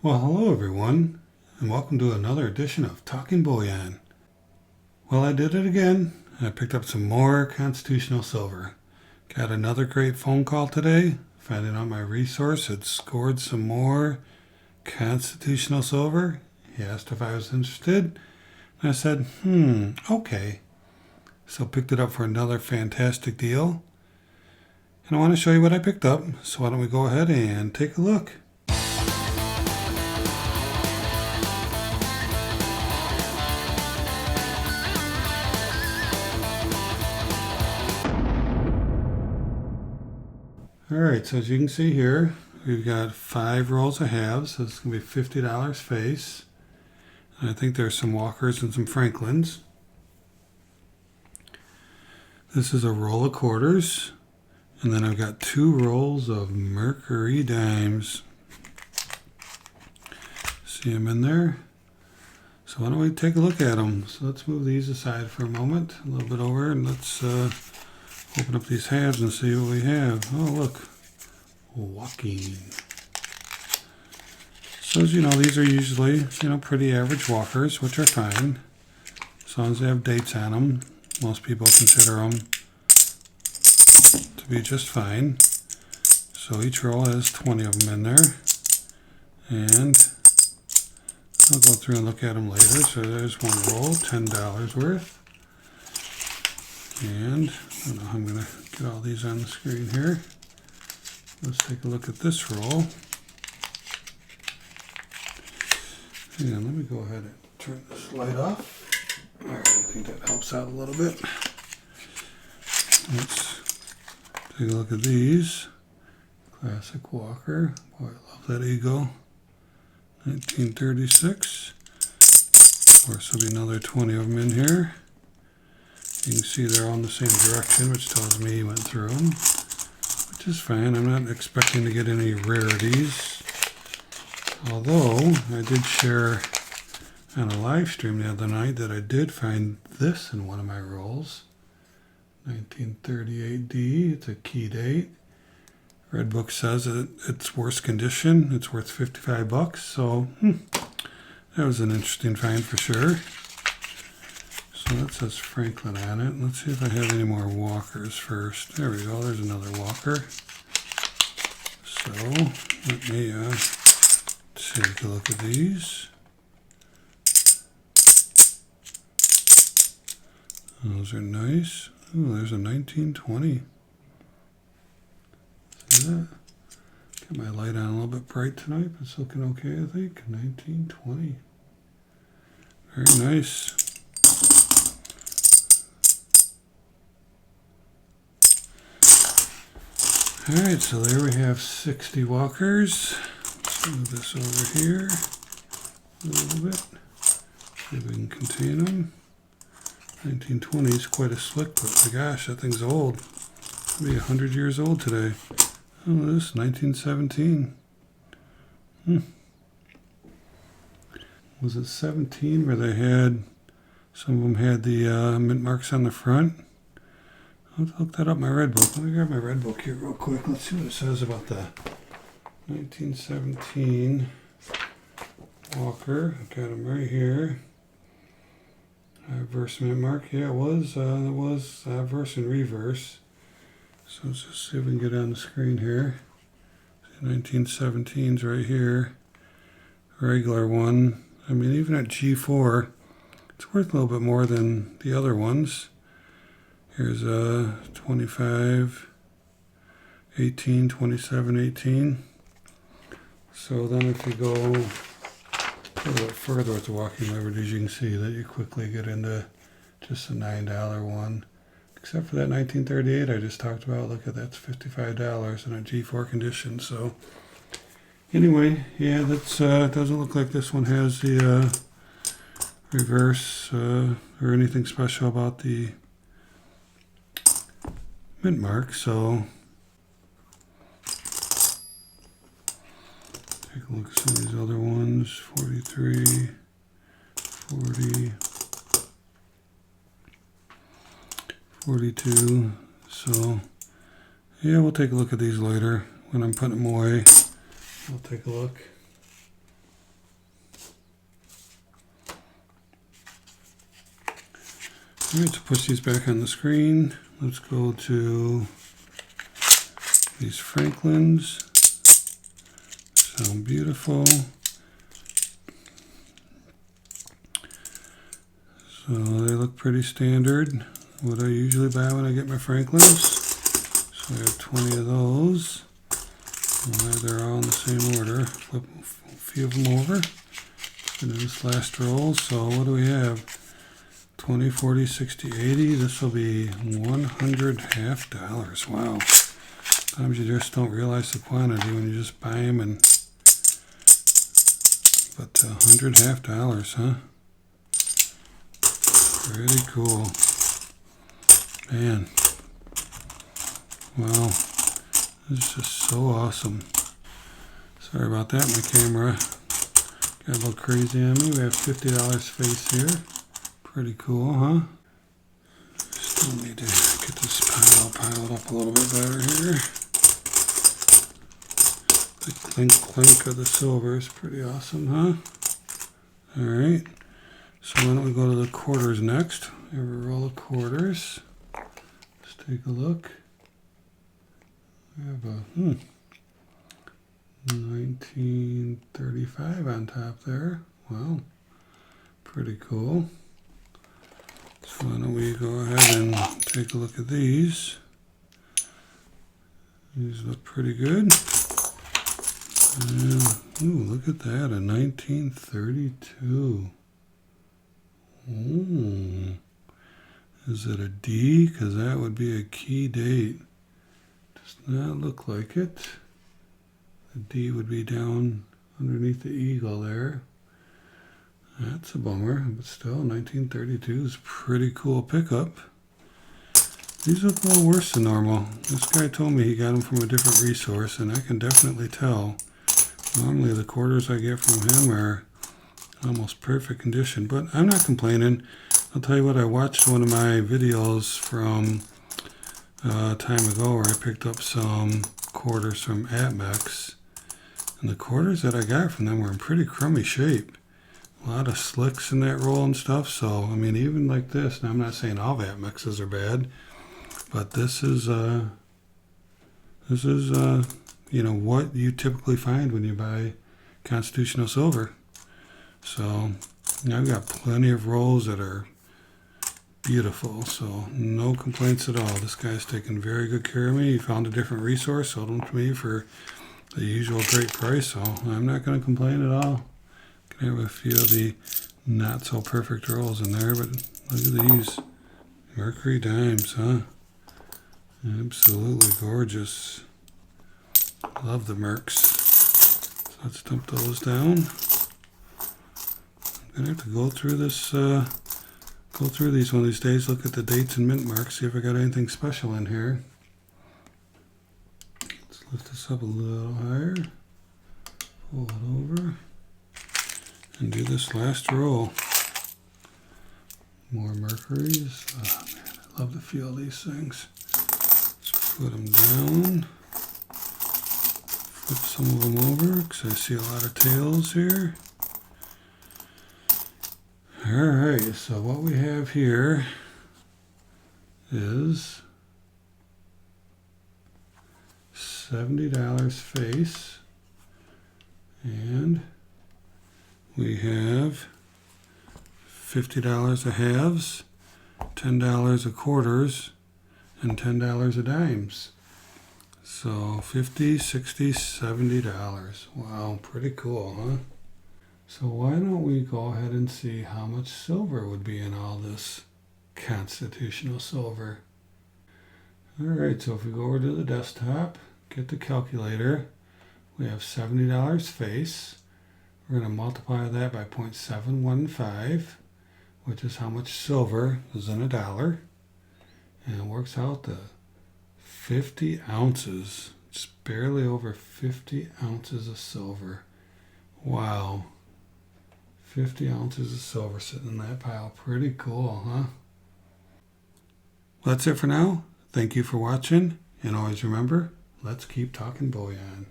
Well, hello everyone, and welcome to another edition of Talking Bullion. Well, I did it again. I picked up some more constitutional silver. Got another great phone call today, finding out my resource had scored some more constitutional silver. He asked if I was interested, and I said, okay. So picked it up for another fantastic deal. And I want to show you what I picked up, so why don't we go ahead and take a look. Alright, so as you can see here, we've got 5 rolls of halves. So it's going to be $50 face. And I think there's some Walkers and some Franklins. This is a roll of quarters. And then I've got 2 rolls of Mercury Dimes. See them in there? So why don't we take a look at them? So let's move these aside for a moment, a little bit over, and let's open up these halves and see what we have. Oh, look. Walking. So as you know, these are usually, pretty average walkers, which are fine. As long as they have dates on them. Most people consider them to be just fine. So each roll has 20 of them in there. And I'll go through and look at them later. So there's one roll, $10 worth. And I don't know how I'm going to get all these on the screen here. Let's take a look at this roll. Hang on, let me go ahead and turn this light off. All right, I think that helps out a little bit. Let's take a look at these. Classic Walker. Boy, I love that Eagle. 1936. Of course, there'll be another 20 of them in here. You can see they're all in the same direction, which tells me he went through them, which is fine. I'm not expecting to get any rarities. Although, I did share on a live stream the other night that I did find this in one of my rolls. 1938D. It's a key date. Red Book says it's worse condition. It's worth $55. So, that was an interesting find for sure. So that says Franklin on it. Let's see if I have any more Walkers first. There we go. There's another Walker. So let me take a look at these. Those are nice. Oh, there's a 1920. See that? Got my light on a little bit bright tonight, but it's looking okay, I think. 1920. Very nice. Alright, so there we have 60 Walkers. Let's move this over here a little bit. See if we can contain them. 1920 is quite a slick, but my gosh, that thing's old. It'll be 100 years old today. Oh, this is 1917. Was it 17 where they had, some of them had the mint marks on the front? Let's look that up in my red book. Let me grab my red book here real quick. Let's see what it says about the 1917 Walker. I've got them right here. Verse mint mark. Yeah, it was verse and reverse. So let's just see if we can get it on the screen here. 1917's right here. Regular one. I mean, even at G4, it's worth a little bit more than the other ones. Here's 25, 18, 27, 18. So then if you go a little bit further with the walking liberties, you can see that you quickly get into just a $9 one. Except for that 1938 I just talked about. Look at that, it's $55 in a G4 condition. So anyway, yeah, that's doesn't look like this one has the reverse or anything special about the mint mark, so take a look at some of these other ones. 43, 40, 42. So yeah, we'll take a look at these later when I'm putting them away. I'll take a look. All right, to push these back on the screen, let's go to these Franklins. Sound beautiful. So they look pretty standard. What I usually buy when I get my Franklins. So I have 20 of those. They're all in the same order. Flip a few of them over. And this last roll. So what do we have? 20, 40, 60, 80. This will be 100 half dollars. Wow. Sometimes you just don't realize the quantity when you just buy them. But 100 half dollars, huh? Pretty cool. Man. Wow. This is just so awesome. Sorry about that, my camera got a little crazy on me. We have $50 face here. Pretty cool, huh? Still need to get this piled up a little bit better here. The clink of the silver is pretty awesome, huh? Alright. So why don't we go to the quarters next? We have a roll of quarters. Let's take a look. We have a 1935 on top there. Wow, pretty cool. So why don't we go ahead and take a look at these. These look pretty good. Ooh, look at that, a 1932. Ooh. Is it a D? Because that would be a key date. Does not look like it. The D would be down underneath the eagle there. That's a bummer, but still, 1932 is a pretty cool pickup. These look a little worse than normal. This guy told me he got them from a different resource, and I can definitely tell. Normally the quarters I get from him are almost perfect condition, but I'm not complaining. I'll tell you what, I watched one of my videos from a time ago where I picked up some quarters from Atmex, and the quarters that I got from them were in pretty crummy shape. A lot of slicks in that roll and stuff, so I mean, even like this, now I'm not saying all Atmexes are bad, but this is you know, what you typically find when you buy Constitutional Silver. So I've got plenty of rolls that are beautiful, so no complaints at all. This guy's taken very good care of me. He found a different resource, sold them to me for the usual great price, so I'm not going to complain at all. Can have a few of the not so perfect rolls in there, but look at these Mercury Dimes, huh? Absolutely gorgeous. Love the Mercs. So let's dump those down. I'm gonna have to go through this, go through these one of these days, look at the dates and mint marks, see if I got anything special in here. Let's lift this up a little higher, pull it over, and do this last roll. More Mercuries. Oh man, I love the feel of these things. Let's put them down. Flip some of them over because I see a lot of tails here. Alright, so what we have here is $70 face, and we have $50 of halves, $10 of quarters, and $10 of dimes. So $50, $60, $70. Wow, pretty cool, huh? So why don't we go ahead and see how much silver would be in all this Constitutional Silver. Alright, so if we go over to the desktop, get the calculator, we have $70 face. We're going to multiply that by 0.715, which is how much silver is in a dollar. And it works out to 50 ounces. Just barely over 50 ounces of silver. Wow. 50 ounces of silver sitting in that pile. Pretty cool, huh? Well, that's it for now. Thank you for watching. And always remember, let's keep talking bullion.